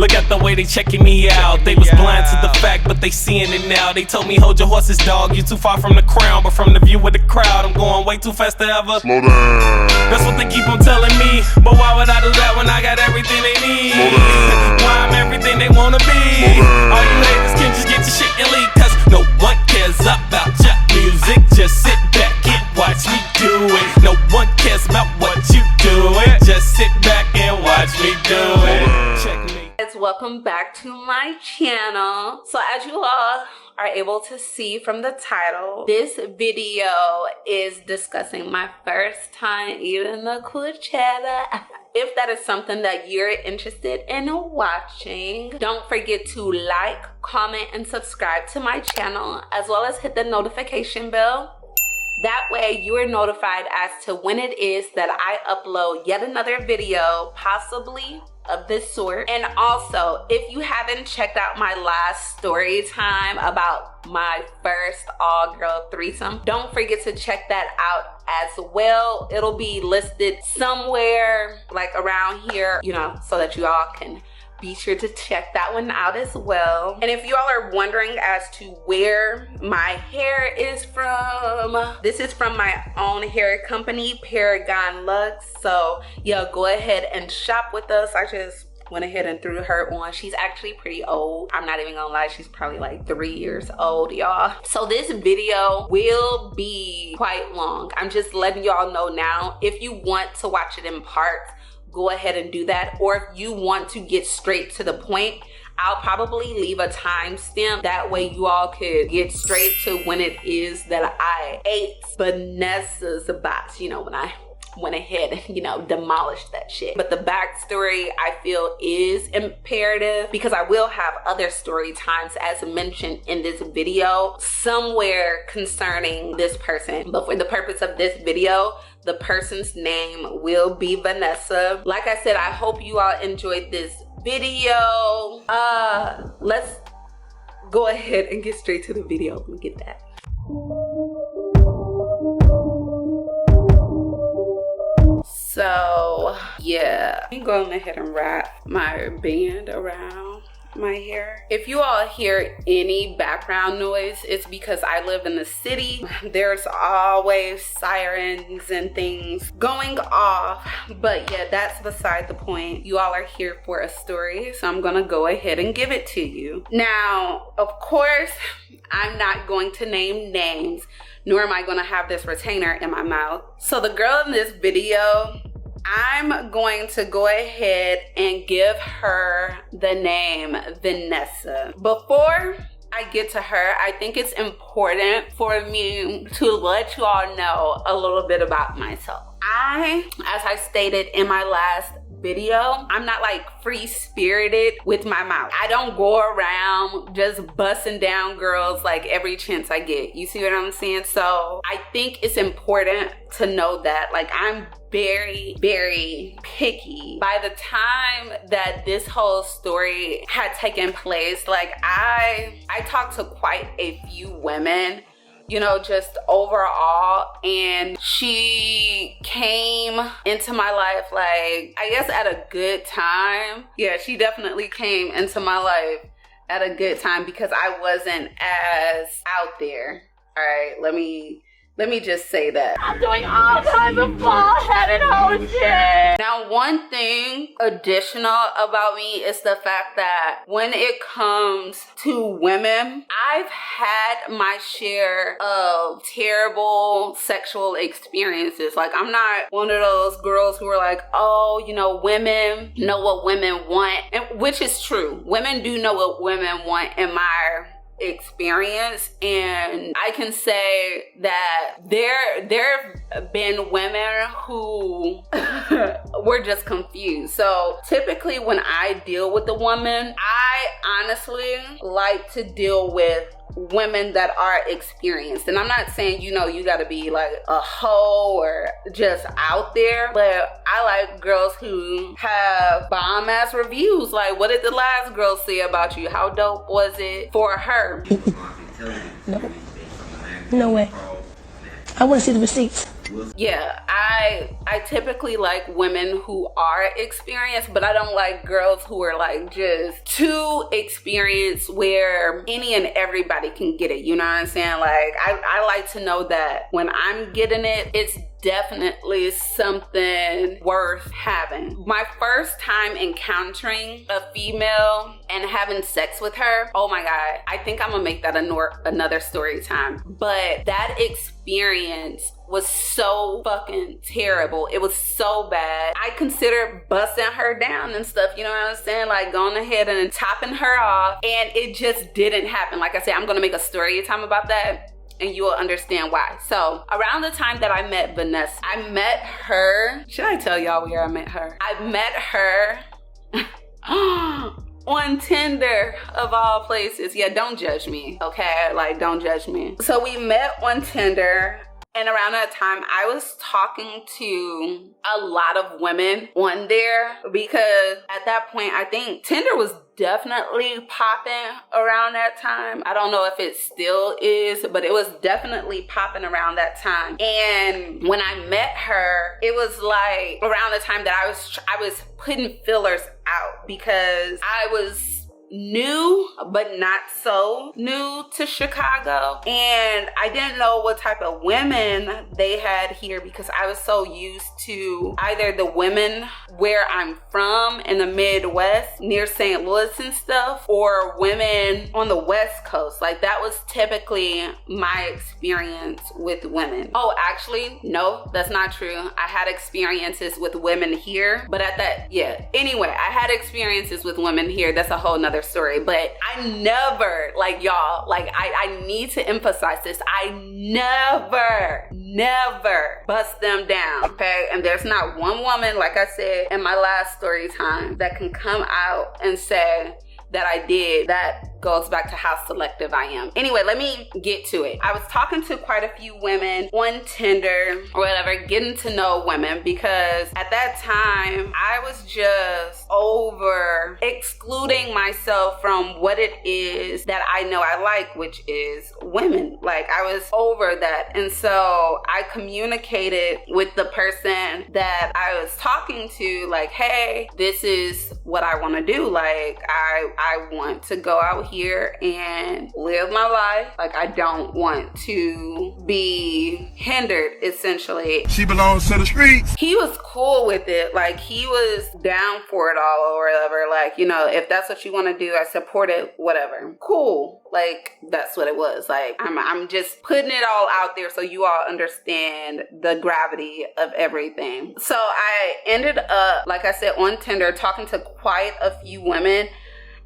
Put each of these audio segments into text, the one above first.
Look at the way they checking me out. They was blind to the fact, but they seeing it now. They told me hold your horses, dog, you too far from the crown. But from the view of the crowd, I'm going way too fast to ever slow down. That's what they keep on telling me. But why would I do that when I got everything they need? Why I'm everything they wanna be? All you haters can just get your shit and leave, cause no one cares about your music. Just sit back and watch me do it. No one cares about what you doing. Just sit back and watch me do it. Check me. Welcome back to my channel. So as you all are able to see from the title, this video is discussing my first time eating the Coachella. If that is something that you're interested in watching, don't forget to like, comment, and subscribe to my channel, as well as hit the notification bell. That way you are notified as to when it is that I upload yet another video, possibly of this sort. And also, if you haven't checked out my last story time about my first all girl threesome, don't forget to check that out as well. It'll be listed somewhere like around here, you know, so that you all can be sure to check that one out as well. And if you all are wondering as to where my hair is from, this is from my own hair company, Paragon Lux. So yeah, go ahead and shop with us. I just went ahead and threw her on. She's actually pretty old. I'm not even gonna lie, she's probably like 3 years old, y'all. So this video will be quite long. I'm just letting y'all know now. If you want to watch it in parts, go ahead and do that. Or if you want to get straight to the point, I'll probably leave a timestamp. That way you all could get straight to when it is that I ate Vanessa's box, you know, when I went ahead and, you know, demolished that shit. But the backstory I feel is imperative, because I will have other story times as mentioned in this video somewhere concerning this person. But for the purpose of this video, the person's name will be Vanessa. Like I said, I hope you all enjoyed this video. Let's go ahead and get straight to the video. Let me get that. So yeah, I'm going ahead and wrap my band around my hair. If you all hear any background noise, it's because I live in the city. There's always sirens and things going off, but yeah, that's beside the point. You all are here for a story, so I'm gonna go ahead and give it to you. Now, of course, I'm not going to name names, nor am I gonna have this retainer in my mouth. So the girl in this video, I'm going to go ahead and give her the name Vanessa. Before I get to her, I think it's important for me to let you all know a little bit about myself. As I stated in my last video, I'm not like free-spirited with my mouth. I don't go around just busting down girls like every chance I get. You see what I'm saying? So I think it's important to know that, like, I'm very, very picky. By the time that this whole story had taken place, like I talked to quite a few women, you know, just overall, and she came into my life, like, I guess at a good time. Yeah, she definitely came into my life at a good time because I wasn't as out there. All right, let me just say that. I'm doing all kinds of bald-headed whole shit. Now, one thing additional about me is the fact that when it comes to women, I've had my share of terrible sexual experiences. Like, I'm not one of those girls who are like, oh, you know, women know what women want, and which is true. Women do know what women want in my experience, and I can say that there have been women who were just confused. So typically when I deal with a woman, I honestly like to deal with women that are experienced. And I'm not saying, you know, you gotta be like a hoe or just out there, but I like girls who have bomb ass reviews. Like, what did the last girl say about you? How dope was it for her? No. No way. I want to see the receipts. Yeah, I typically like women who are experienced, but I don't like girls who are like just too experienced where any and everybody can get it. You know what I'm saying? Like, I like to know that when I'm getting it, it's definitely something worth having. My first time encountering a female and having sex with her, oh my God, I think I'm gonna make that another story time. But that experience was so fucking terrible. It was so bad. I considered busting her down and stuff, you know what I'm saying? Like going ahead and topping her off, and it just didn't happen. Like I said, I'm gonna make a story time about that, and you will understand why. So around the time that I met Vanessa, I met her. Should I tell y'all where I met her? I met her on Tinder, of all places. Yeah, don't judge me, okay? Like, don't judge me. So we met on Tinder. And around that time, I was talking to a lot of women on there because at that point, I think Tinder was definitely popping around that time. I don't know if it still is, but it was definitely popping around that time. And when I met her, it was like around the time that I was putting fillers out because I was new, but not so new to Chicago. And I didn't know what type of women they had here because I was so used to either the women where I'm from in the Midwest, near St. Louis and stuff, or women on the West Coast. Like that was typically my experience with women. Oh, actually, no, that's not true. I had experiences with women here, but anyway, I had experiences with women here. That's a whole nother story, but I never, like y'all, like I need to emphasize this, I never bust them down, okay? And there's not one woman, like I said in my last story time, that can come out and say that I did. That goes back to how selective I am. Anyway, let me get to it. I was talking to quite a few women on Tinder or whatever, getting to know women, because at that time I was just over excluding myself from what it is that I know I like, which is women. Like I was over that. And so I communicated with the person that I was talking to, like, hey, this is what I want to do. Like I want to go out here and live my life. Like I don't want to be hindered, essentially. She belongs to the streets. He was cool with it. Like he was down for it all or whatever. Like, you know, if that's what you want to do, I support it, whatever. Cool. Like that's what it was. Like I'm just putting it all out there so you all understand the gravity of everything. So I ended up, like I said, on Tinder talking to quite a few women.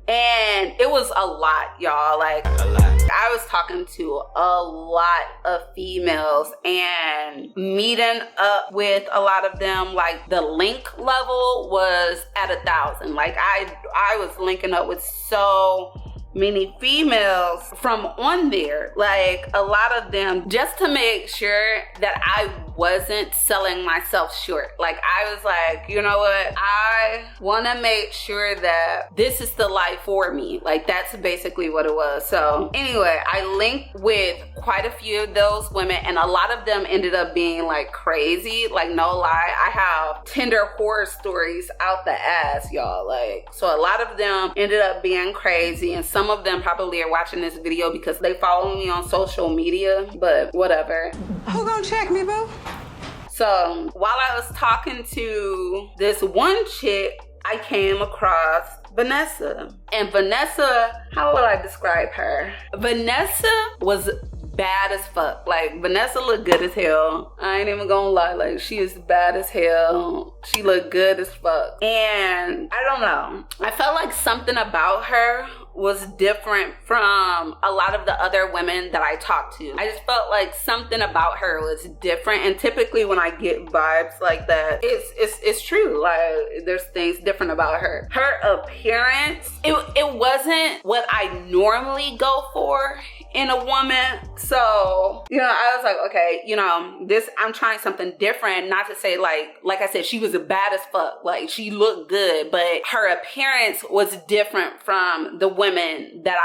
And it was a lot, y'all. Like, a lot. I was talking to a lot of females and meeting up with a lot of them. Like, the link level was at 1,000. Like, I was linking up with so many females from on there, like a lot of them, just to make sure that I wasn't selling myself short. Like I was like, you know what, I want to make sure that this is the life for me. Like that's basically what it was. So anyway, I linked with quite a few of those women, and a lot of them ended up being like crazy. Like no lie, I have Tinder horror stories out the ass, y'all. Like, so a lot of them ended up being crazy, and some of them probably are watching this video because they follow me on social media, but whatever. Who gonna check me, boo? So while I was talking to this one chick, I came across Vanessa. And Vanessa, how will I describe her? Vanessa was bad as fuck. Like Vanessa looked good as hell. I ain't even gonna lie. Like she is bad as hell. She looked good as fuck. And I don't know, I felt like something about her was different from a lot of the other women that I talked to. I just felt like something about her was different. And typically when I get vibes like that, it's true. Like there's things different about her. Her appearance, it wasn't what I normally go for in a woman. So, you know, I was like, okay, you know, I'm trying something different. Not to say like I said, she was bad as fuck. Like, she looked good, but her appearance was different from the women that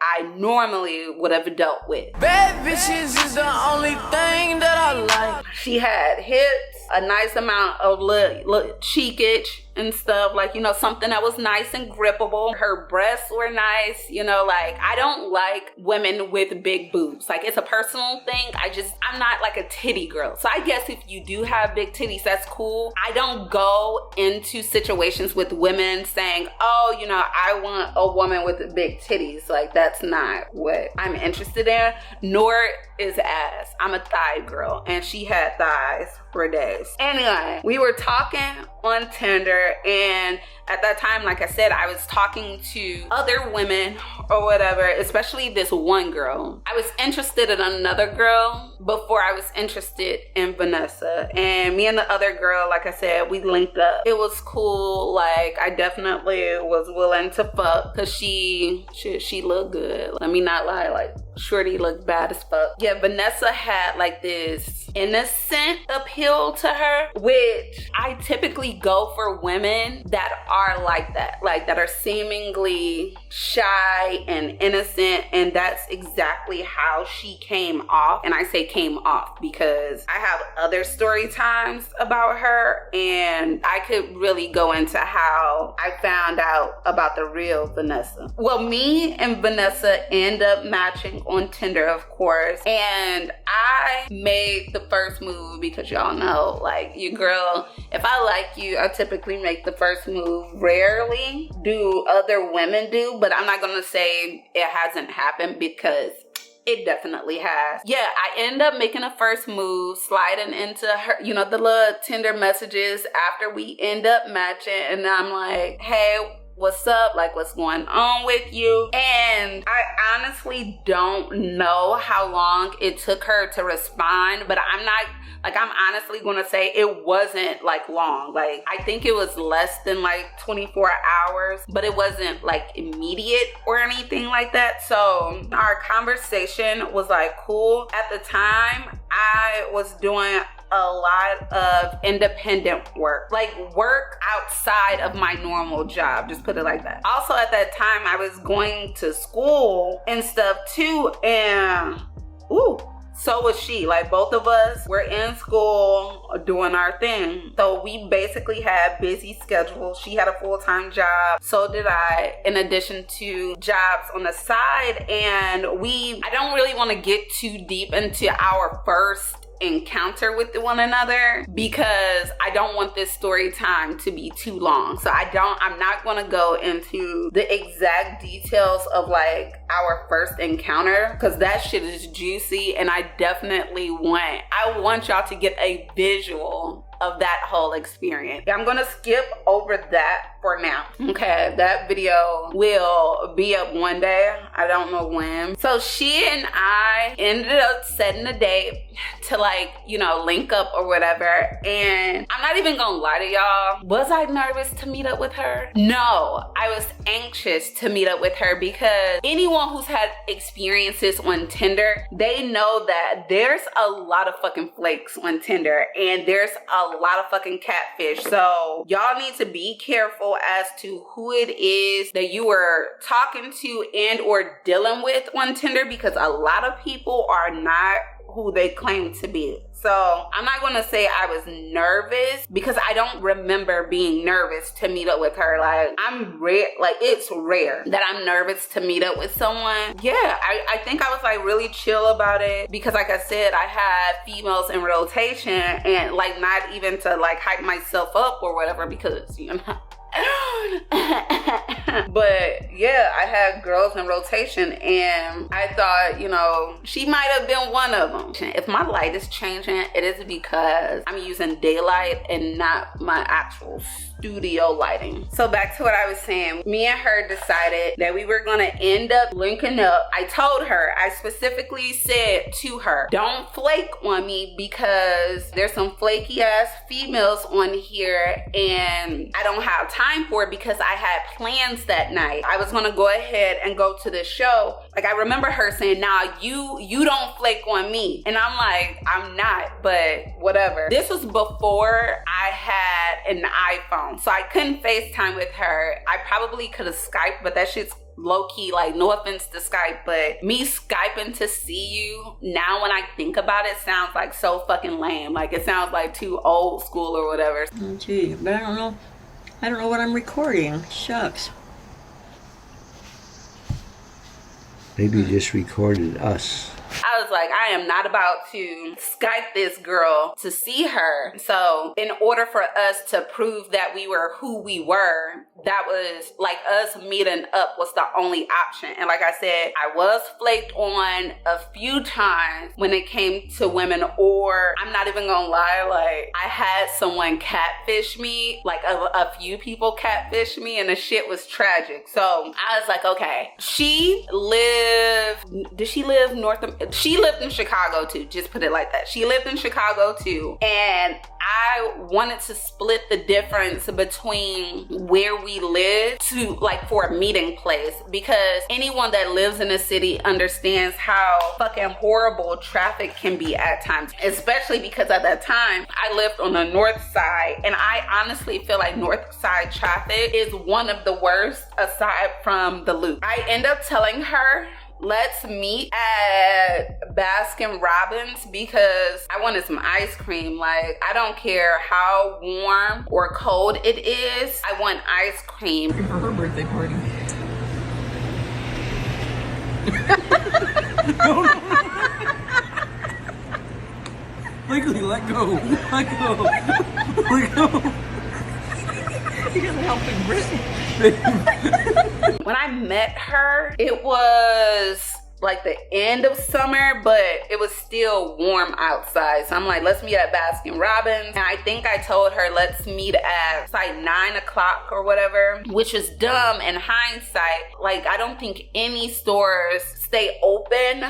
I normally would have dealt with. Bad bitches is the only thing that I like. She had hips, a nice amount of cheekage and stuff, like, you know, something that was nice and grippable. Her breasts were nice, you know, like, I don't like women with big boobs. Like, it's a personal thing. I'm not like a titty girl. So I guess if you do have big titties, that's cool. I don't go into situations with women saying, oh, you know, I want a woman with big titties. Like, that's not what I'm interested in, nor is ass. I'm a thigh girl, and she had thighs for days. Anyway, we were talking on Tinder, and at that time, like I said, I was talking to other women or whatever, especially this one girl. I was interested in another girl before I was interested in Vanessa. And me and the other girl, like I said, we linked up. It was cool. Like, I definitely was willing to fuck because she looked good. Let me not lie, like, shorty looked bad as fuck. Yeah, Vanessa had like this innocent appeal to her, which I typically go for women that are like that, like that are seemingly shy and innocent, and that's exactly how she came off. And I say came off because I have other story times about her, and I could really go into how I found out about the real Vanessa. Well, me and Vanessa end up matching on Tinder, of course, and I made the first move because y'all know, like, your girl, if I like you, I typically make the first move. Rarely do other women do, but I'm not gonna say it hasn't happened because it definitely has. Yeah, I end up making a first move, sliding into her, you know, the little Tinder messages after we end up matching, and I'm like, hey, what's up? Like, what's going on with you? And I honestly don't know how long it took her to respond, but I'm honestly gonna say it wasn't like long. Like, I think it was less than like 24 hours, but it wasn't like immediate or anything like that. So our conversation was like cool. At the time, I was doing a lot of independent work, like work outside of my normal job, just put it like that. Also, at that time, I was going to school and stuff too, and so was she. Like, both of us were in school doing our thing. So we basically had busy schedules. She had a full-time job. So did I, in addition to jobs on the side. And I don't really want to get too deep into our first encounter with one another because I don't want this story time to be too long. So I'm not going to go into the exact details of like our first encounter because that shit is juicy, and I want y'all to get a visual of that whole experience. I'm gonna skip over that for now. Okay, that video will be up one day. I don't know when. So she and I ended up setting a date to, like, you know, link up or whatever. And I'm not even gonna lie to y'all. Was I nervous to meet up with her? No, I was anxious to meet up with her because anyone who's had experiences on Tinder, they know that there's a lot of fucking flakes on Tinder, and there's a lot of fucking catfish. So y'all need to be careful as to who it is that you were talking to and or dealing with on Tinder, because a lot of people are not who they claim to be. So I'm not gonna say I was nervous because I don't remember being nervous to meet up with her. Like, it's rare that I'm nervous to meet up with someone. Yeah, I think I was like really chill about it because, like I said, I had females in rotation, and like not even to like hype myself up or whatever because, you know. But yeah, I had girls in rotation, and I thought, you know, she might have been one of them. If my light is changing, it is because I'm using daylight and not my actual studio lighting. So back to what I was saying, me and her decided that we were gonna end up linking up. I told her, I specifically said to her, don't flake on me because there's some flaky ass females on here and I don't have time for it because I had plans that night. I was gonna go ahead and go to this show. Like, I remember her saying, "Nah, you don't flake on me." And I'm like, I'm not, but whatever. This was before I had an iPhone, so I couldn't FaceTime with her. I probably could have Skyped, but that shit's low-key, like, no offense to Skype, but me Skyping to see you, now when I think about it, sounds like so fucking lame. Like, it sounds like too old school or whatever. Oh, gee, but I don't know what I'm recording. Shucks. Maybe you just recorded us. I was like, I am not about to Skype this girl to see her. So in order for us to prove that we were who we were, that was like us meeting up was the only option. And like I said, I was flaked on a few times when it came to women, or I'm not even gonna lie, like I had someone catfish me, like a few people catfish me, and the shit was tragic. So I was like, okay, she lived in Chicago too, just put it like that. She lived in Chicago too, and I wanted to split the difference between where we live to, like, for a meeting place, because anyone that lives in a city understands how fucking horrible traffic can be at times, especially because at that time I lived on the north side, and I honestly feel like north side traffic is one of the worst aside from the loop. I end up telling her, let's meet at Baskin Robbins because I wanted some ice cream. Like, I don't care how warm or cold it is, I want ice cream. For her birthday party. Legally, let go. Let go. Let go. He doesn't help in Britain. When I met her, it was like the end of summer, but it was still warm outside. So I'm like, let's meet at Baskin Robbins. And I think I told her, let's meet at like 9 o'clock or whatever, which is dumb in hindsight. Like, I don't think any stores stay open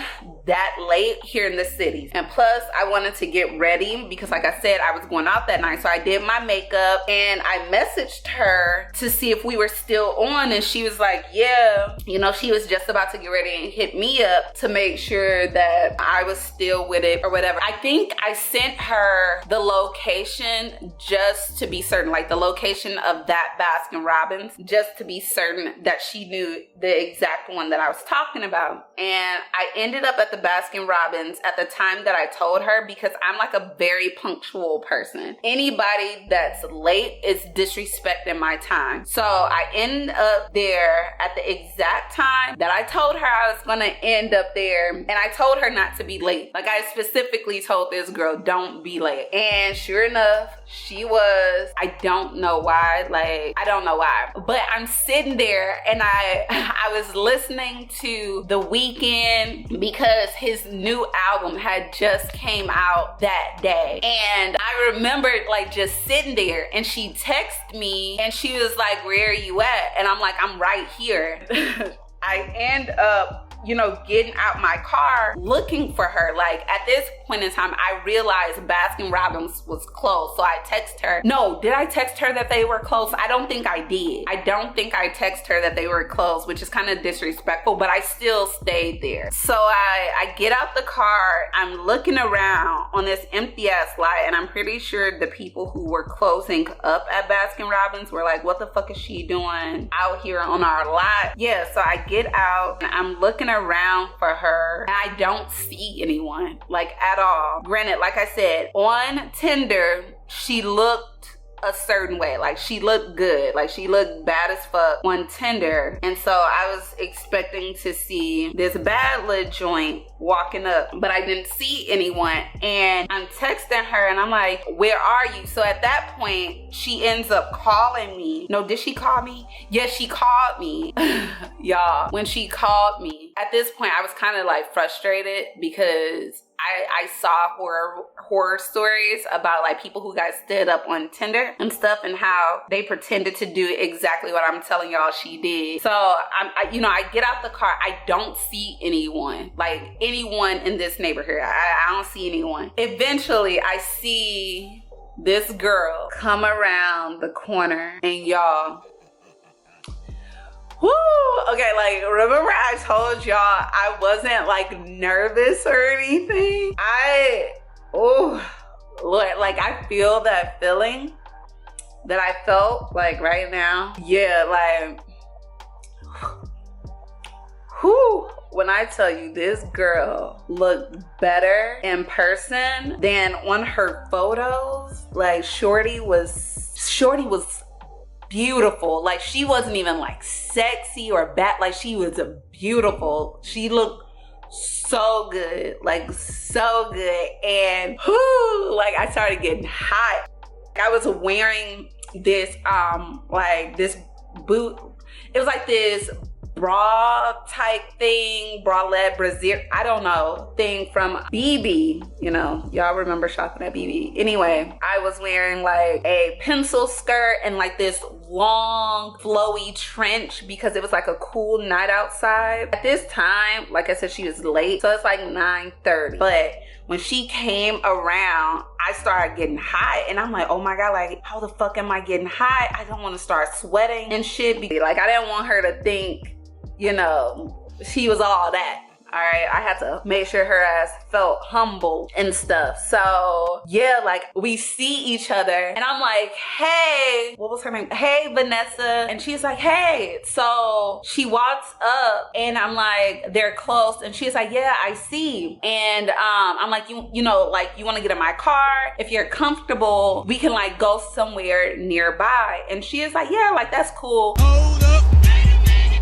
that late here in the city. And plus, I wanted to get ready because, like I said, I was going out that night. So I did my makeup and I messaged her to see if we were still on. And she was like, yeah. You know, she was just about to get ready and hit me up to make sure that I was still with it or whatever. I think I sent her the location just to be certain, like the location of that Baskin Robbins, just to be certain that she knew the exact one that I was talking about. And I ended up at the Baskin Robbins at the time that I told her because I'm like a very punctual person. Anybody that's late is disrespecting my time. So I end up there at the exact time that I told her I was gonna end up there, and I told her not to be late. Like, I specifically told this girl, don't be late. And sure enough, she was. I don't know why, but I'm sitting there and I was listening to The Weeknd because his new album had just came out that day. And I remembered like just sitting there, and she texted me and she was like, where are you at? And I'm like, I'm right here. I end up, getting out my car looking for her. Like, at this point in time, I realized Baskin Robbins was closed. So I text her. No, did I text her that they were closed? I don't think I did. I don't think I texted her that they were closed, which is kind of disrespectful, but I still stayed there. So I get out the car. I'm looking around on this empty ass lot, and I'm pretty sure the people who were closing up at Baskin Robbins were like, what the fuck is she doing out here on our lot? Yeah, so I get out and I'm looking around for her, and I don't see anyone, like, at all. Granted, like I said, on Tinder, she looked a certain way. Like, she looked good. Like, she looked bad as fuck on Tinder. And so I was expecting to see this bad little joint walking up, but I didn't see anyone. And I'm texting her and I'm like, where are you? So at that point, she ends up calling me. No, did she call me? Yes, she called me. Y'all, when she called me, at this point, I was kind of like frustrated because I saw horror stories about like people who got stood up on Tinder and stuff, and how they pretended to do exactly what I'm telling y'all she did. So I get out the car. I don't see anyone in this neighborhood. I don't see anyone. Eventually, I see this girl come around the corner, and y'all, Woo! Okay, like, remember I told y'all I wasn't like nervous or anything? Lord, like I feel that feeling that I felt like right now. Yeah, like, whew. When I tell you this girl looked better in person than on her photos, like Shorty was beautiful. Like she wasn't even like sexy or bad. Like she was beautiful. She looked so good, like so good. And whoo, like I started getting hot. I was wearing this like this boot. It was like this bra type thing, bralette, brassiere, I don't know, thing from BB. You know, y'all remember shopping at BB. Anyway, I was wearing like a pencil skirt and like this long flowy trench because it was like a cool night outside. At this time, like I said, she was late, so it's like 9:30. But when she came around, I started getting hot, and I'm like, oh my God, like how the fuck am I getting hot? I don't want to start sweating and shit. Like I didn't want her to think, you know, she was all that. All right, I had to make sure her ass felt humble and stuff. So yeah, like we see each other and I'm like, hey, what was her name? Hey, Vanessa. And she's like, hey. So she walks up and I'm like, they're close. And she's like, yeah, I see. And I'm like, you know, like you want to get in my car? If you're comfortable, we can like go somewhere nearby. And she is like, yeah, like that's cool.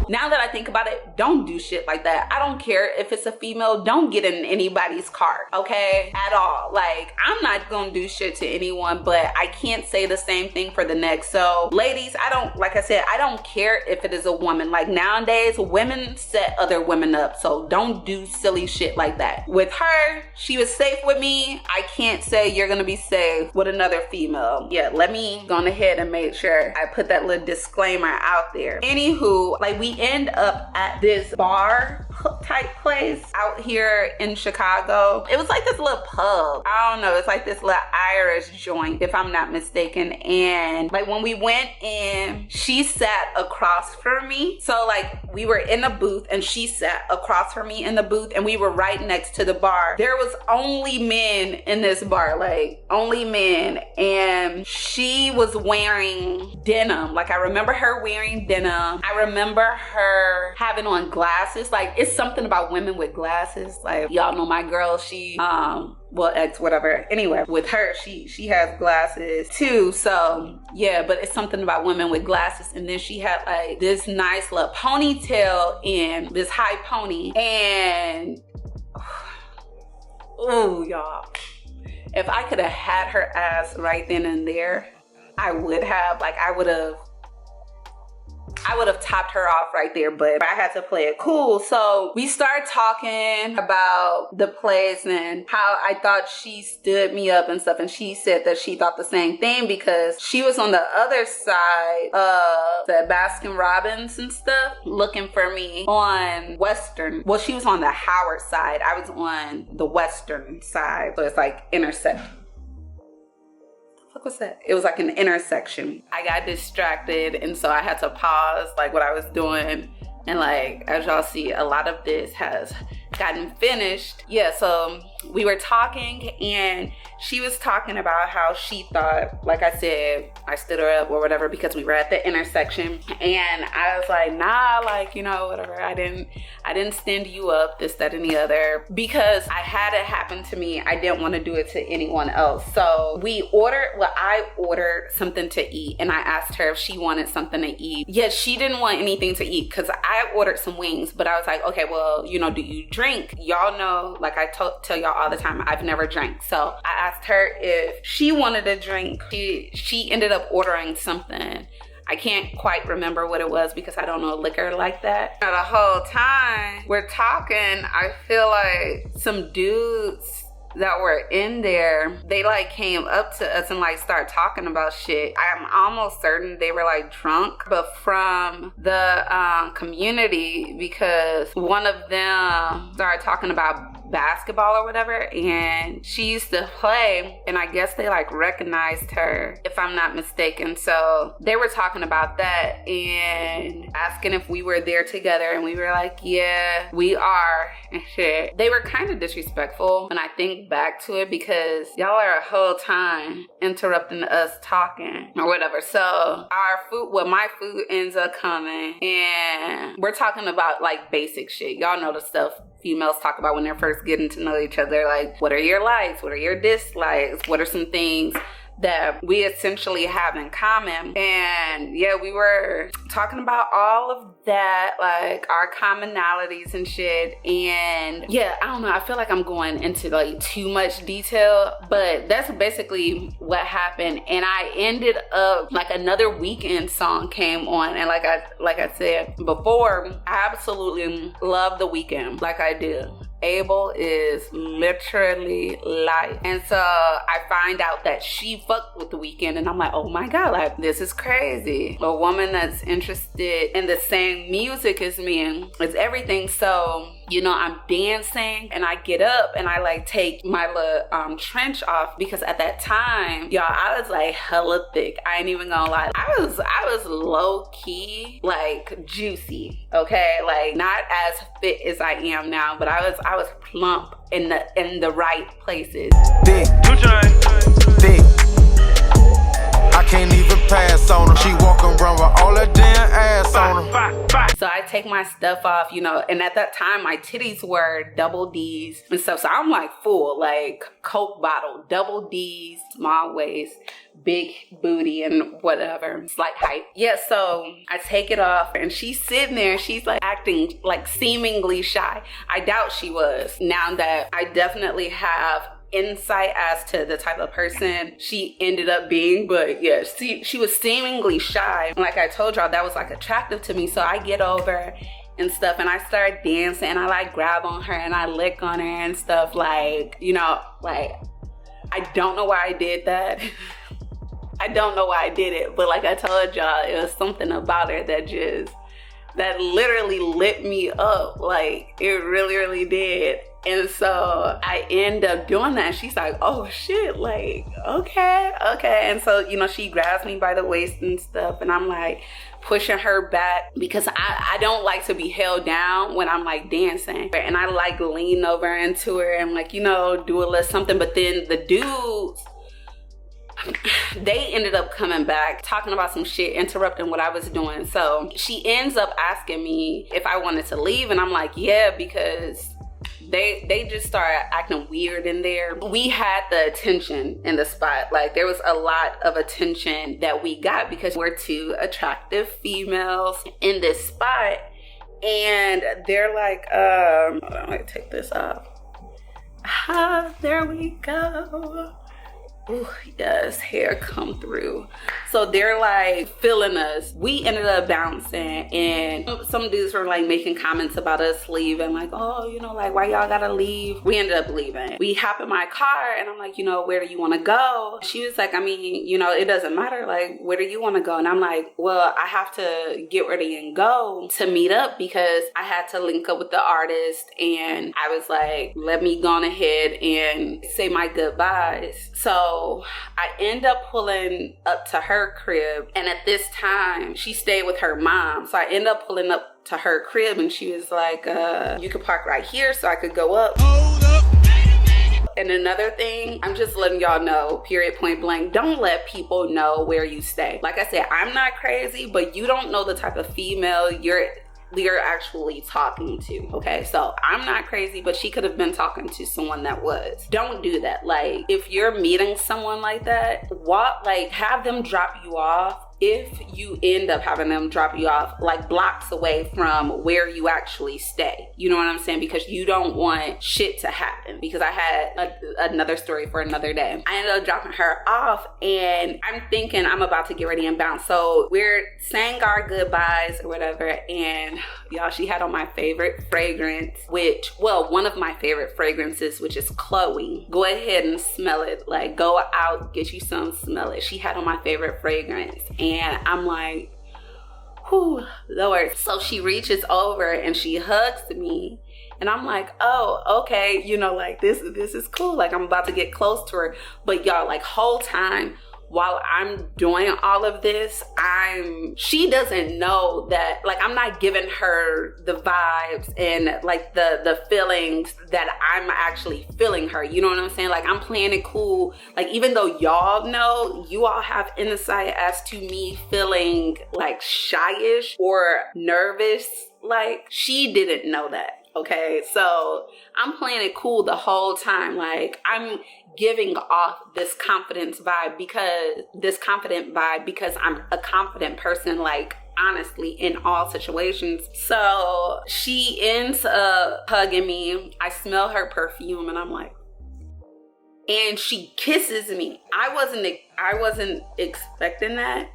Now that I think about it, don't do shit like that. I don't care if it's a female, don't get in anybody's car, okay? At all. Like, I'm not gonna do shit to anyone, but I can't say the same thing for the next. So, ladies, like I said, I don't care if it is a woman. Like, nowadays, women set other women up, so don't do silly shit like that. With her, she was safe with me. I can't say you're gonna be safe with another female. Yeah, let me go ahead and make sure I put that little disclaimer out there. Anywho, like, we end up at this bar type place out here in Chicago. It was like this little pub. I don't know. It's like this little Irish joint, if I'm not mistaken. And like when we went in, she sat across from me. So like we were in a booth and she sat across from me in the booth and we were right next to the bar. There was only men in this bar, like only men. And she was wearing denim. Like I remember her wearing denim. I remember her having on glasses. Like it's something about women with glasses. Like y'all know my girl, she well, ex, whatever. Anyway, with her, she has glasses too. So yeah, but it's something about women with glasses. And then she had like this nice little ponytail in this high pony. And oh y'all, if I could have had her ass right then and there, I would have. Like I would have topped her off right there, but I had to play it cool. So we started talking about the place and how I thought she stood me up and stuff. And she said that she thought the same thing because she was on the other side of the Baskin Robbins and stuff looking for me on Western. Well, she was on the Howard side. I was on the Western side. So it's like intersect. What's that? It was like an intersection. I got distracted and so I had to pause like what I was doing. And like, as y'all see, a lot of this has gotten finished. Yeah, so we were talking and she was talking about how she thought, like I said, I stood her up or whatever because we were at the intersection. And I was like, nah, like, you know, whatever. I didn't stand you up, this, that, and the other. Because I had it happen to me. I didn't want to do it to anyone else. So I ordered something to eat and I asked her if she wanted something to eat. Yeah, she didn't want anything to eat because I ordered some wings, but I was like, okay, well, you know, do you drink? Y'all know, like I tell y'all all the time, I've never drank. So I asked her if she wanted a drink. She ended up ordering something. I can't quite remember what it was because I don't know liquor like that. Now, the whole time we're talking, I feel like some dudes that were in there, they like came up to us and like started talking about shit. I'm almost certain they were like drunk, but from the community, because one of them started talking about basketball or whatever, and she used to play, and I guess they like recognized her, if I'm not mistaken. So they were talking about that and asking if we were there together, and we were like, yeah, we are, and shit. They were kind of disrespectful when I think back to it, because y'all are a whole time interrupting us talking or whatever. So my food ends up coming, and we're talking about like basic shit. Y'all know the stuff females talk about when they're first getting to know each other, like what are your likes, what are your dislikes, what are some things that we essentially have in common. And yeah, we were talking about all of that, like our commonalities and shit. And yeah, I don't know, I feel like I'm going into like too much detail, but that's basically what happened. And I ended up, like, another Weekend song came on, and like I said before, I absolutely love The Weeknd, like I do. Abel is literally life. And so I find out that she fucked with The Weeknd, and I'm like, oh my God, like, this is crazy. A woman that's interested in the same music as me and it's everything. So, you know, I'm dancing, and I get up and I like take my little trench off, because at that time, y'all, I was like hella thick. I ain't even gonna lie. I was low key like juicy, okay? Like not as fit as I am now, but I was plump in the right places. Thick. I can't even pass on her. She walking around with all her damn ass on her. So I take my stuff off, you know, and at that time my titties were double D's and stuff. So I'm like full, like Coke bottle, double D's, small waist, big booty, and whatever, slight height. Yeah, so I take it off, and she's sitting there, and she's like acting like seemingly shy. I doubt she was, now that I definitely have insight as to the type of person she ended up being. But yeah, she was seemingly shy. Like I told y'all, that was like attractive to me. So I get over and stuff, and I start dancing, and I like grab on her and I lick on her and stuff, like, you know, like, I don't know why I did that. I don't know why I did it, but like I told y'all, it was something about her that literally lit me up. Like, it really, really did. And so I end up doing that. She's like, oh shit, like, okay. And so, you know, she grabs me by the waist and stuff, and I'm like pushing her back, because I don't like to be held down when I'm like dancing. And I like lean over into her and like, you know, do a little something. But then the dudes, they ended up coming back, talking about some shit, interrupting what I was doing. So she ends up asking me if I wanted to leave, and I'm like, yeah, because they just started acting weird in there. We had the attention in the spot. Like, there was a lot of attention that we got because we're two attractive females in this spot. And they're like, hold on, let me take this off. There we go. Ooh, yes, hair come through. So they're like feeling us. We ended up bouncing, and some dudes were like making comments about us leaving, like, oh, you know, like, why y'all gotta leave? We ended up leaving. We hop in my car, and I'm like, you know, where do you want to go? She was like, I mean, you know, it doesn't matter. Like, where do you want to go? And I'm like, well, I have to get ready and go to meet up, because I had to link up with the artist, and I was like, let me go on ahead and say my goodbyes. So I end up pulling up to her crib, and at this time she stayed with her mom. So I end up pulling up to her crib, and she was like, you could park right here so I could go up. And another thing, I'm just letting y'all know, period, point blank, don't let people know where you stay. Like I said, I'm not crazy, but you don't know the type of female you're actually talking to, okay? So I'm not crazy, but she could have been talking to someone that was. Don't do that. Like, if you're meeting someone like that, have them drop you off. If you end up having them drop you off like blocks away from where you actually stay, you know what I'm saying? Because you don't want shit to happen. Because I had another story for another day. I ended up dropping her off, and I'm thinking I'm about to get ready and bounce. So we're saying our goodbyes or whatever, and y'all, she had on my favorite fragrance, one of my favorite fragrances, which is Chloe. Go ahead and smell it. Like, go out, get you some, smell it. She had on my favorite fragrance. And I'm like, whew, Lord. So she reaches over and she hugs me, And I'm like, oh, okay, you know, like this is cool. Like I'm about to get close to her. But y'all, like whole time while I'm doing all of this, she doesn't know that, like, I'm not giving her the vibes and like the feelings that I'm actually feeling her. You know what I'm saying? Like I'm playing it cool. Like even though y'all know, you all have insight as to me feeling like shyish or nervous. Like she didn't know that. Okay, so I'm playing it cool the whole time. Like I'm giving off this confident vibe because I'm a confident person, like honestly, in all situations. So she ends up hugging me. I smell her perfume and I'm like, and she kisses me. I wasn't expecting that.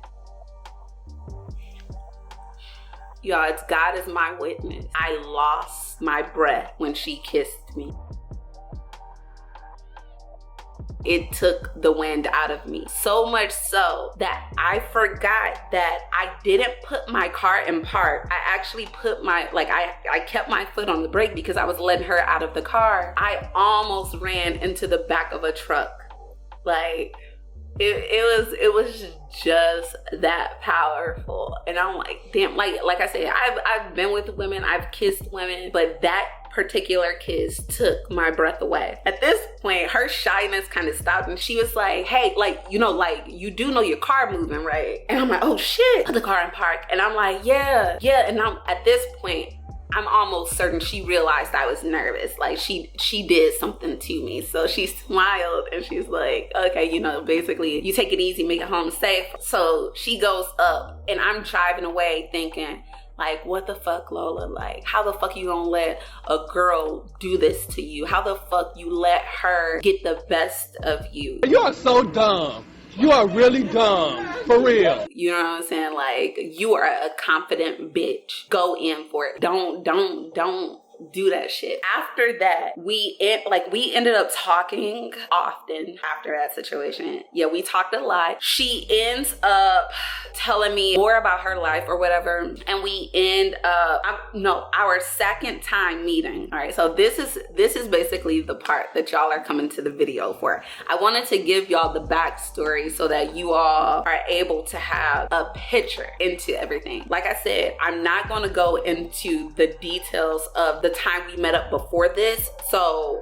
Y'all, it's God is my witness. I lost my breath when she kissed me. It took the wind out of me. So much so that I forgot that I didn't put my car in park. I actually put I kept my foot on the brake because I was letting her out of the car. I almost ran into the back of a truck. Like, it was just that powerful. And I'm like, damn, like I said, I've been with women, I've kissed women, but that particular kiss took my breath away. At this point, her shyness kind of stopped and she was like, hey, like, you know, like you do know your car moving, right? And I'm like, oh shit, put the car in park. And I'm like, yeah. And at this point, I'm almost certain she realized I was nervous. Like she did something to me. So she smiled and she's like, okay, you know, basically you take it easy, make it home safe. So she goes up and I'm driving away thinking, like, what the fuck, Lola? Like, how the fuck you gonna let a girl do this to you? How the fuck you let her get the best of you? You are so dumb. You are really dumb, for real. You know what I'm saying? Like, you are a confident bitch. Go in for it. Don't do that shit. After that, we ended up talking often after that situation. Yeah, we talked a lot. She ends up telling me more about her life or whatever, and we end up our second time meeting. All right, so this is basically the part that y'all are coming to the video for. I wanted to give y'all the backstory so that you all are able to have a picture into everything. Like I said, I'm not going to go into the details of the time we met up before this. So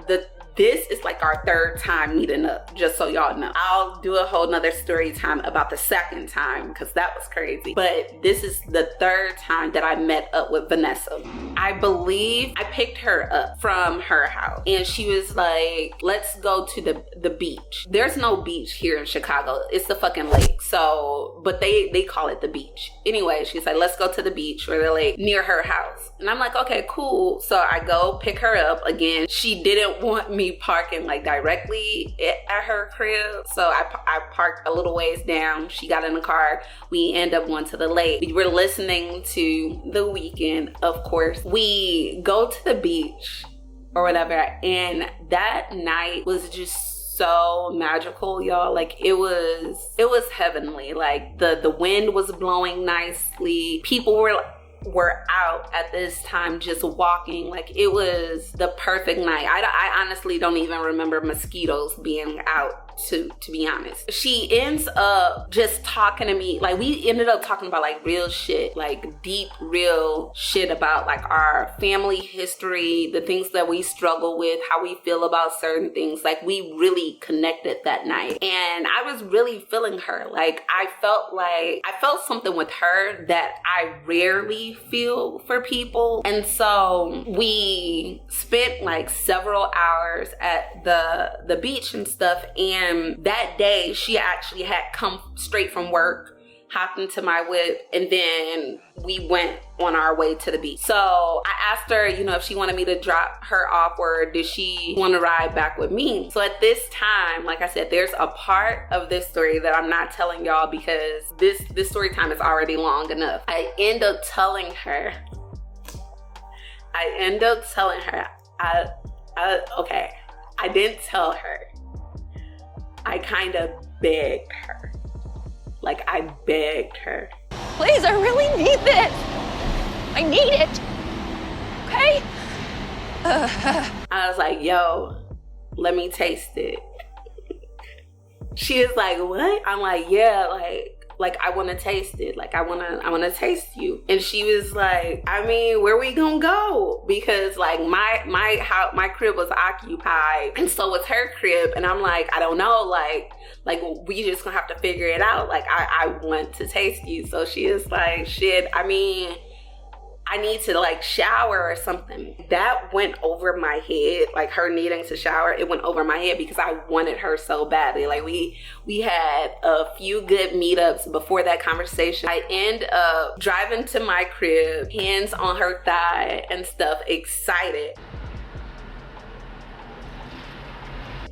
this is like our third time meeting up, just so y'all know. I'll do a whole nother story time about the second time because that was crazy. But this is the third time that I met up with Vanessa. I believe I picked her up from her house and she was like, let's go to the beach. There's no beach here in Chicago. It's the fucking lake. So, but they call it the beach. Anyway, she's like, let's go to the beach or the lake near her house. And I'm like, okay, cool. So I go pick her up again. She didn't want me parking like directly at her crib, so I parked a little ways down. She got in the car. We end up going to the lake. We were listening to The Weeknd, of course. We go to the beach or whatever, and that night was just so magical, y'all. Like it was heavenly. Like the wind was blowing nicely. People were out at this time just walking. Like it was the perfect night. I honestly don't even remember mosquitoes being out, to be honest. She ends up just talking to me. Like we ended up talking about like real shit, like deep real shit about like our family history, the things that we struggle with, how we feel about certain things. Like we really connected that night and I was really feeling her. Like I felt something with her that I rarely feel for people. And so we spent like several hours at the beach and stuff. And that day she actually had come straight from work, hopped into my whip, and then we went on our way to the beach. So I asked her, you know, if she wanted me to drop her off or did she want to ride back with me. So at this time, like I said, there's a part of this story that I'm not telling y'all because this story time is already long enough. I end up telling her, I didn't tell her. I kind of begged her. Like I begged her. Please, I really need this. I need it. Okay? I was like, yo, let me taste it. She is like, what? I'm like, yeah, like I want to taste it. Like I want to taste you. And she was like, I mean, where we gonna go? Because like my crib was occupied, and so was her crib. And I'm like, I don't know, like we just gonna have to figure it out. Like I want to taste you. So she is like, shit, I mean, I need to like shower or something. That went over my head, like her needing to shower. It went over my head because I wanted her so badly. Like we had a few good meetups before that conversation. I end up driving to my crib, hands on her thigh and stuff, excited.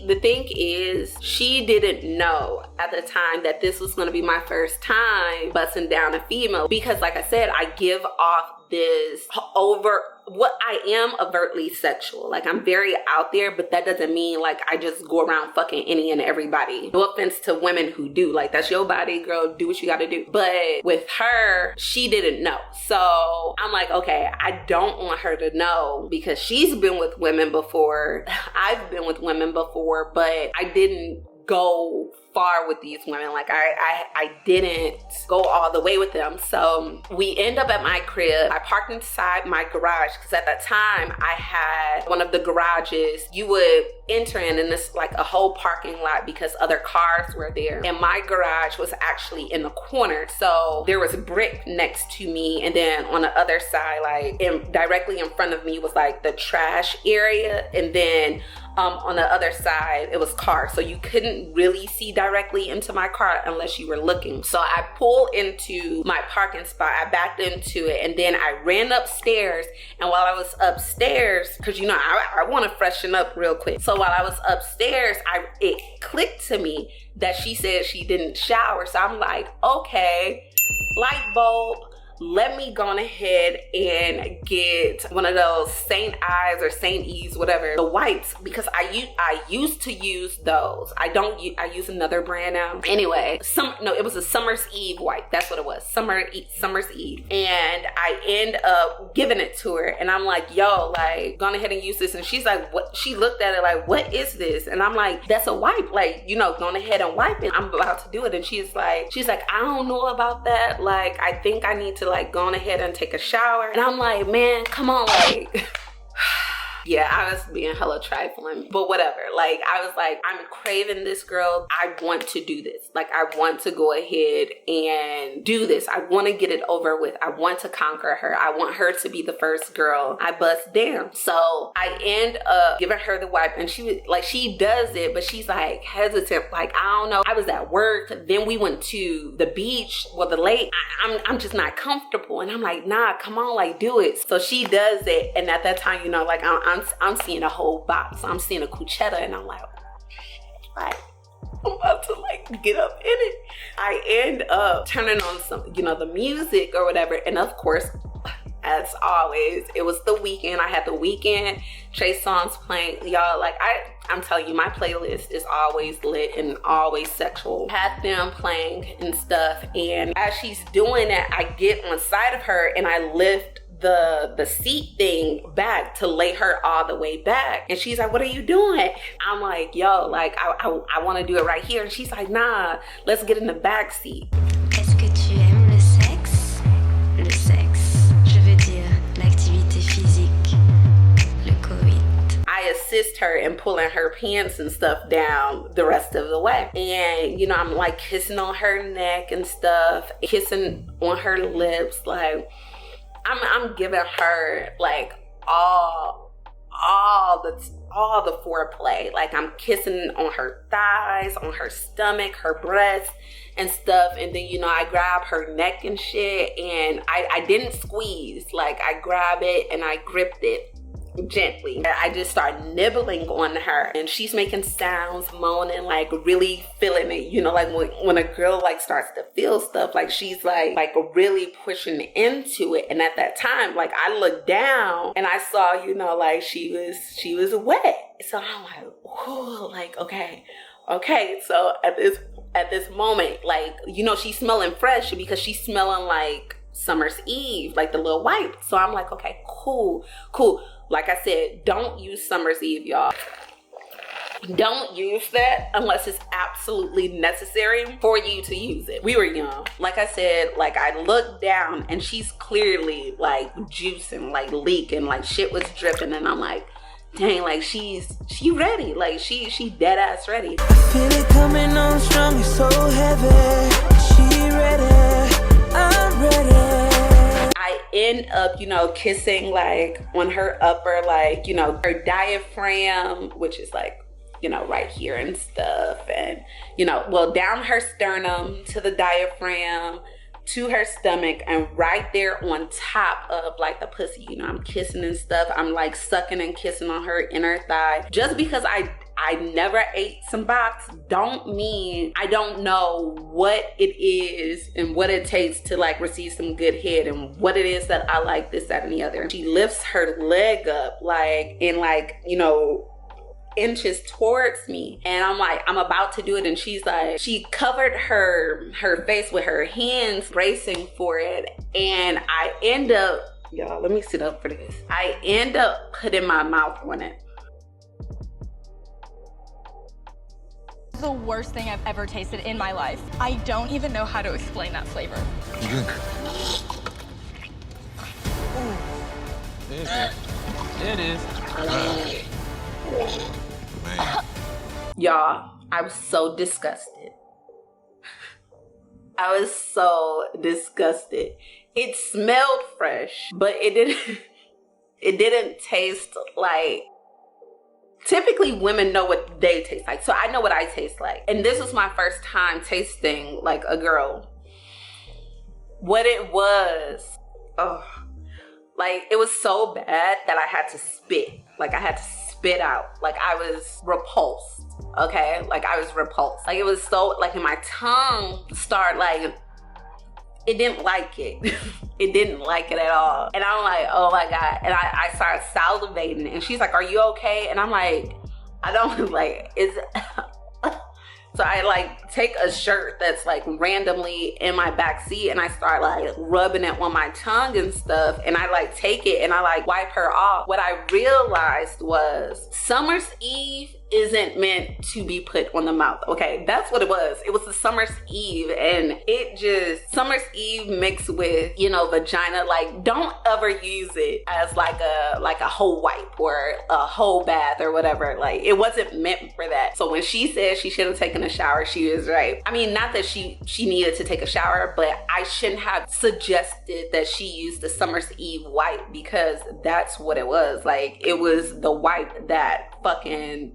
The thing is, she didn't know at the time that this was going to be my first time busting down a female, because like I said, I give off this I am overtly sexual. Like I'm very out there, but that doesn't mean like I just go around fucking any and everybody. No offense to women who do. Like that's your body, girl, do what you gotta do. But with her, she didn't know. So I'm like, okay, I don't want her to know, because she's been with women before. I've been with women before, but I didn't go far with these women. Like I didn't go all the way with them. So we end up at my crib. I parked inside my garage because at that time I had one of the garages you would enter in this like a whole parking lot because other cars were there. And my garage was actually in the corner. So there was a brick next to me, and then on the other side, like directly in front of me was like the trash area, and then on the other side it was cars, so you couldn't really see directly into my car unless you were looking. So I pulled into my parking spot, I backed into it, and then I ran upstairs. And while I was upstairs, because you know I want to freshen up real quick, so while I was upstairs, it clicked to me that she said she didn't shower. So I'm like, okay, light bulb. Let me go on ahead and get one of those St. Ives or St. Eves, whatever, the wipes, because I used to use those. I use another brand now. Anyway, it was a Summer's Eve wipe. That's what it was. Summer's Eve. And I end up giving it to her, and I'm like, yo, like, go on ahead and use this. And she's like, what? She looked at it like, what is this? And I'm like, that's a wipe. Like, you know, go on ahead and wipe it. I'm about to do it. And she's like, I don't know about that. Like, I think I need to like go on ahead and take a shower. And I'm like, man, come on, like yeah, I was being hella trifling, but whatever. Like, I was like, I'm craving this, girl. I want to do this. Like, I want to go ahead and do this. I want to get it over with. I want to conquer her. I want her to be the first girl I bust down. So I end up giving her the wipe, and she was like, she does it, but she's like hesitant. Like, I don't know. I was at work. Then we went to the beach, well, the lake. I'm just not comfortable. And I'm like, nah, come on, like, do it. So she does it. And at that time, you know, like, I'm seeing a whole box. I'm seeing a cuchetta, and I'm like, I'm about to like get up in it. I end up turning on some, you know, the music or whatever. And of course, as always, it was the weekend. I had the weekend Trey songs playing. Y'all, like, I'm telling you, my playlist is always lit and always sexual. Had them playing and stuff. And as she's doing that, I get on side of her and I lift the seat thing back to lay her all the way back. And she's like, what are you doing? I'm like, yo, like, I want to do it right here. And she's like, nah, let's get in the back seat. Est-ce que tu aimes le sexe? Le sexe, je veux dire l'activité physique, le coït. I assist her in pulling her pants and stuff down the rest of the way. And, you know, I'm like kissing on her neck and stuff, kissing on her lips, like, I'm giving her like all the foreplay. Like, I'm kissing on her thighs, on her stomach, her breasts and stuff. And then, you know, I grab her neck and shit, and I didn't squeeze. Like, I grab it and I gripped it gently. I just start nibbling on her, and she's making sounds, moaning, like really feeling it. You know, like when a girl like starts to feel stuff, like she's like really pushing into it. And at that time, like, I looked down and I saw, you know, like she was wet. So I'm like, oh, like, okay. So at this moment, like, you know, she's smelling fresh because she's smelling like Summer's Eve, like the little wipe. So I'm like, okay, cool. Like I said, don't use Summer's Eve, y'all. Don't use that unless it's absolutely necessary for you to use it. We were young. Like I said, like I looked down and she's clearly like juicing, like leaking, like shit was dripping, and I'm like, dang, like she ready. Like she dead ass ready. I feel it coming on strong, it's so heavy. She ready, I'm ready. I end up, you know, kissing like on her upper, like, you know, her diaphragm, which is like, you know, right here and stuff, and, you know, well, down her sternum to the diaphragm to her stomach, and right there on top of like the pussy, you know, I'm kissing and stuff. I'm like sucking and kissing on her inner thigh. Just because I never ate some box don't mean I don't know what it is and what it takes to like receive some good head and what it is that I like, this, that, and the other. She lifts her leg up like in like, you know, inches towards me, and I'm like, I'm about to do it, and she's like, she covered her face with her hands, bracing for it, and I end up, y'all, let me sit up for this. I end up putting my mouth on it. The worst thing I've ever tasted in my life. I don't even know how to explain that flavor. It is. Y'all, I was so disgusted. I was so disgusted. It smelled fresh, but it didn't taste like, typically women know what they taste like. So I know what I taste like. And this was my first time tasting like a girl. What it was, like it was so bad that I had to spit. Like I had to spit out. Like I was repulsed. Okay, like I was repulsed. Like it was so, like in my tongue started like, it didn't like it. It didn't like it at all. And I'm like, oh my God. And I started salivating, and she's like, are you okay? And I'm like, I don't like, so I like take a shirt that's like randomly in my back seat, and I start like rubbing it on my tongue and stuff, and I like take it and I like wipe her off. What I realized was Summer's Eve isn't meant to be put on the mouth. Okay, that's what it was. It was the Summer's Eve, and it just, Summer's Eve mixed with, you know, vagina. Like, don't ever use it as like a whole wipe or a whole bath or whatever. Like, it wasn't meant for that. So when she said she should have taken a shower, she was right. I mean, not that she needed to take a shower, but I shouldn't have suggested that she use the Summer's Eve wipe, because that's what it was. Like, it was the wipe that fucking,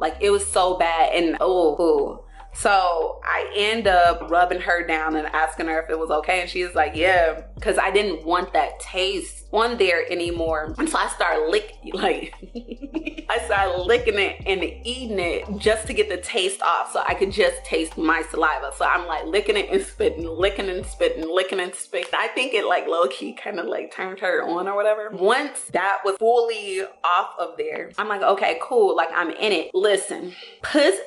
like it was so bad. And so I end up rubbing her down and asking her if it was okay, and she was like, yeah, because I didn't want that taste on there anymore. And so I started licking, like I started licking it and eating it just to get the taste off, so I could just taste my saliva. So I'm like licking it and spitting, licking and spitting, licking and spitting. I think it like low-key kind of like turned her on or whatever. Once that was fully off of there, I'm like, okay, cool, like I'm in it. Listen,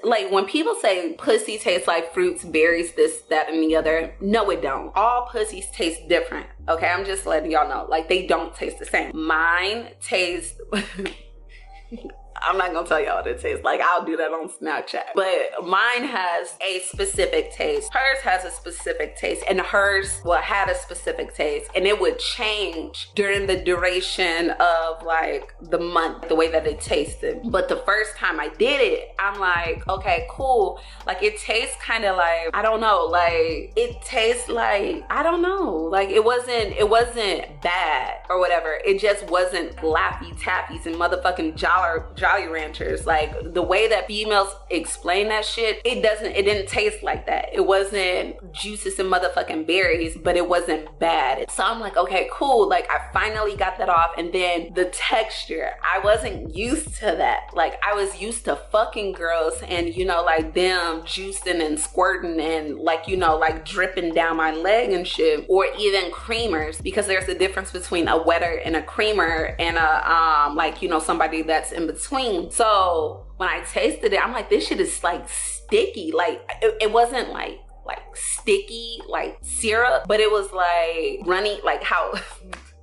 like when people say pussy tastes like fruits, berries, this, that, and the other, no it don't. All pussies taste different. Okay, I'm just letting y'all know, like they don't taste the same. Mine tastes I'm not gonna tell y'all what it tastes like. I'll do that on Snapchat. But mine has a specific taste. Hers has a specific taste. And hers had a specific taste. And it would change during the duration of like the month, the way that it tasted. But the first time I did it, I'm like, okay, cool. Like it tastes kind of like, I don't know, like it tastes like, I don't know. Like it wasn't bad or whatever. It just wasn't Laffy Taffies and motherfucking Jolly Ranchers. Like the way that females explain that shit, it didn't taste like that. It wasn't juices and motherfucking berries, but it wasn't bad. So I'm like, okay, cool. Like I finally got that off. And then the texture, I wasn't used to that. Like I was used to fucking girls and, you know, like them juicing and squirting and like, you know, like dripping down my leg and shit, or even creamers, because there's a difference between a wetter and a creamer and a like, you know, somebody that's in between. So when I tasted it, I'm like, this shit is like sticky. Like it wasn't like sticky like syrup, but it was like runny, like how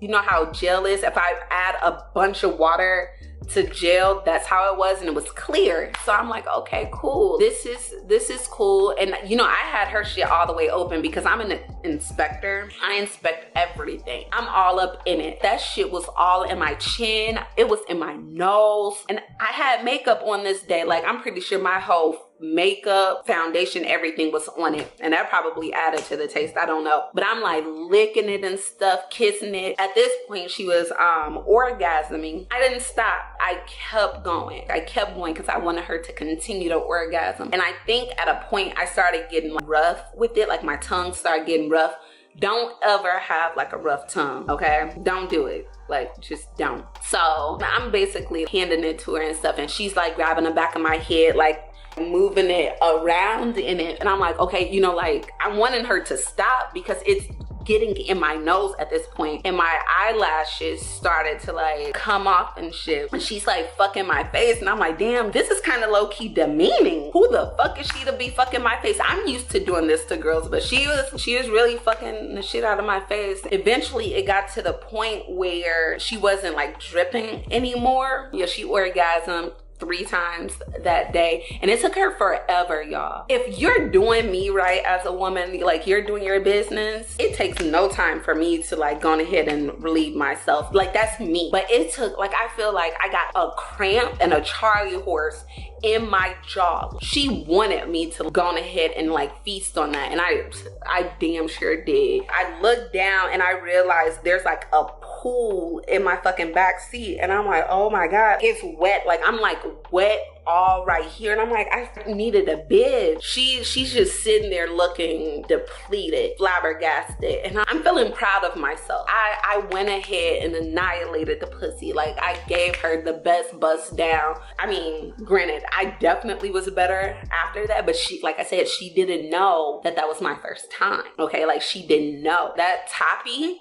You know how gel is? If I add a bunch of water to gel, that's how it was, and it was clear. So I'm like, okay, cool. This is cool. And you know, I had her shit all the way open because I'm an inspector. I inspect everything. I'm all up in it. That shit was all in my chin. It was in my nose. And I had makeup on this day. Like, I'm pretty sure my whole makeup, foundation, everything was on it, and that probably added to the taste. I don't know, but I'm like licking it and stuff, kissing it. At this point, she was orgasming. I didn't stop. I kept going because I wanted her to continue to orgasm. And I think at a point I started getting rough with it, like my tongue started getting rough. Don't ever have like a rough tongue, okay? Don't do it. Like, just don't. So I'm basically handing it to her and stuff, and she's like grabbing the back of my head, like moving it around in it. And I'm like, okay, you know, like I wanted her to stop because it's getting in my nose at this point, and my eyelashes started to like come off and shit. And she's like fucking my face, and I'm like, damn, this is kind of low-key demeaning. Who the fuck is she to be fucking my face? I'm used to doing this to girls, but she was really fucking the shit out of my face. Eventually it got to the point where she wasn't like dripping anymore. Yeah, she orgasmed 3 times that day, and it took her forever, y'all. If you're doing me right as a woman, like you're doing your business, it takes no time for me to like go ahead and relieve myself. Like, that's me. But it took, like, I feel like I got a cramp and a Charlie horse in my jaw. She wanted me to go ahead and like feast on that, and I damn sure did. I looked down and I realized there's like a pool in my fucking back seat, and I'm like, oh my god, it's wet. Like, I'm like wet all right here, and I'm like, I needed a bid. She's just sitting there looking depleted, flabbergasted, and I'm feeling proud of myself. I went ahead and annihilated the pussy. Like, I gave her the best bust down. I mean, granted, I definitely was better after that, but she, like I said, she didn't know that was my first time. Okay, like, she didn't know. That toppy,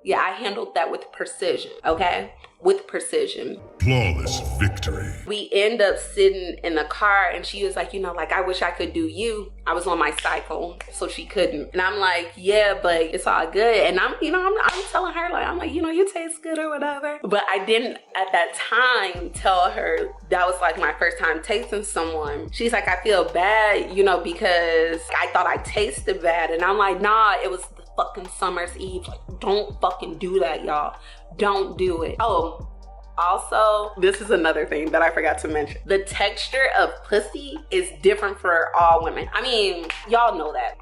yeah, I handled that with precision, okay? With precision. Flawless victory. We end up sitting in the car, and she was like, you know, like, I wish I could do you. I was on my cycle, so she couldn't. And I'm like, yeah, but it's all good. And I'm telling her, like, I'm like, you know, you taste good or whatever. But I didn't at that time tell her that was like my first time tasting someone. She's like, I feel bad, you know, because I thought I tasted bad. And I'm like, nah, it was the fucking summer's eve. Like, don't fucking do that, y'all. Don't do it. Oh, also, this is another thing that I forgot to mention. The texture of pussy is different for all women. I mean, y'all know that.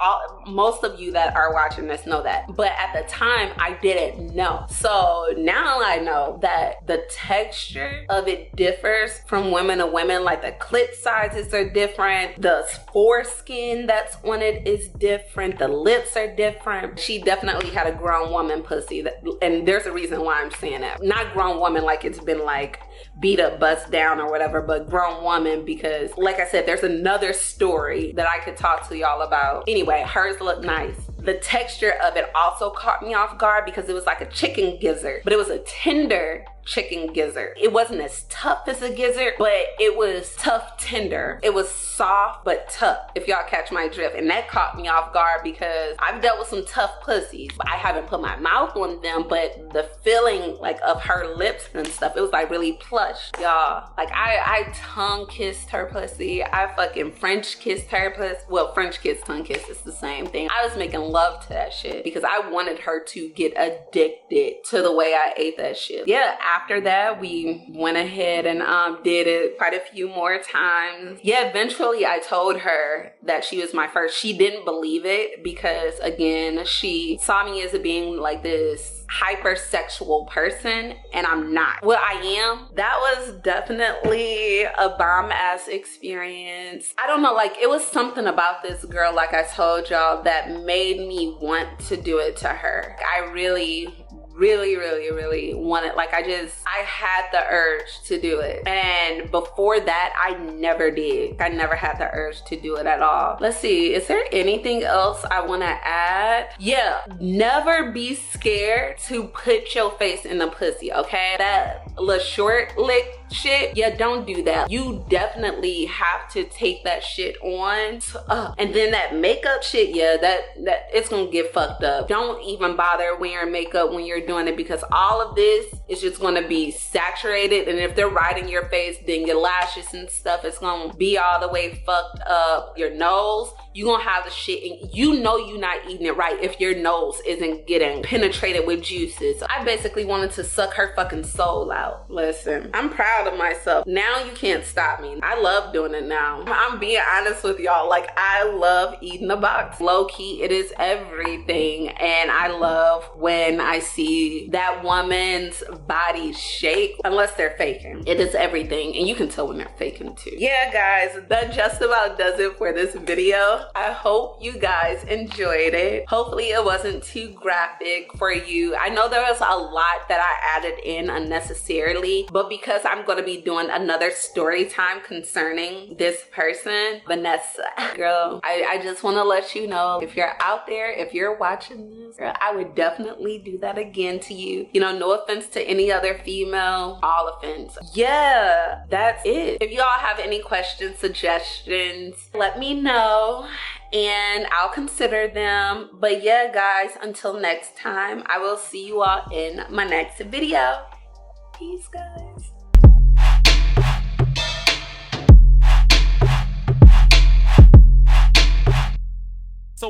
Most of you that are watching this know that. But at the time, I didn't know. So now I know that the texture of it differs from women to women. Like, the clit sizes are different. The foreskin that's on it is different. The lips are different. She definitely had a grown woman pussy. And there's a reason why I'm saying that. Not grown woman like it's been like beat up, bust down or whatever, but grown woman, because like I said, there's another story that I could talk to y'all about. Anyway, hers looked nice. The texture of it also caught me off guard because it was like a chicken gizzard, but it was a tender chicken gizzard. It wasn't as tough as a gizzard, but it was tough tender. It was soft but tough, if y'all catch my drift. And that caught me off guard because I've dealt with some tough pussies. I haven't put my mouth on them, but the feeling like of her lips and stuff, it was like really plush, y'all. Like, I tongue kissed her pussy. I fucking French kissed her pussy. Well, French kiss, tongue kiss, it's the same thing. I was making love to that shit because I wanted her to get addicted to the way I ate that shit. Yeah, after that, we went ahead and did it quite a few more times. Yeah, eventually I told her that she was my first. She didn't believe it because, again, she saw me as being like this hypersexual person, and I'm not. Well, I am. That was definitely a bomb-ass experience. I don't know, like, it was something about this girl, like I told y'all, that made me want to do it to her. I really wanted, like, I had the urge to do it. And before that, I never did. I never had the urge to do it at all. Let's see, is there anything else I want to add? Yeah, never be scared to put your face in the pussy, okay? That little short lick shit, yeah, don't do that. You definitely have to take that shit on. And then that makeup shit, yeah, that it's gonna get fucked up. Don't even bother wearing makeup when you're doing it, because all of this is just gonna be saturated, and if they're right in your face, then your lashes and stuff, it's gonna be all the way fucked up. Your nose, you gonna have the shit, and you know you're not eating it right if your nose isn't getting penetrated with juices. I basically wanted to suck her fucking soul out. Listen, I'm proud of myself. Now you can't stop me. I love doing it now. I'm being honest with y'all. Like, I love eating the box. Low key, it is everything. And I love when I see that woman's body shake, unless they're faking. It is everything. And you can tell when they're faking too. Yeah, guys, that just about does it for this video. I hope you guys enjoyed it. Hopefully it wasn't too graphic for you. I know there was a lot that I added in unnecessarily, but because I'm going to be doing another story time concerning this person, Vanessa, girl, I just want to let you know, if you're out there, if you're watching this, girl, I would definitely do that again to you. You know, no offense to any other female, all offense. Yeah, that's it. If y'all have any questions, suggestions, let me know and I'll consider them. But yeah, guys, until next time, I will see you all in my next video. Peace, guys. So,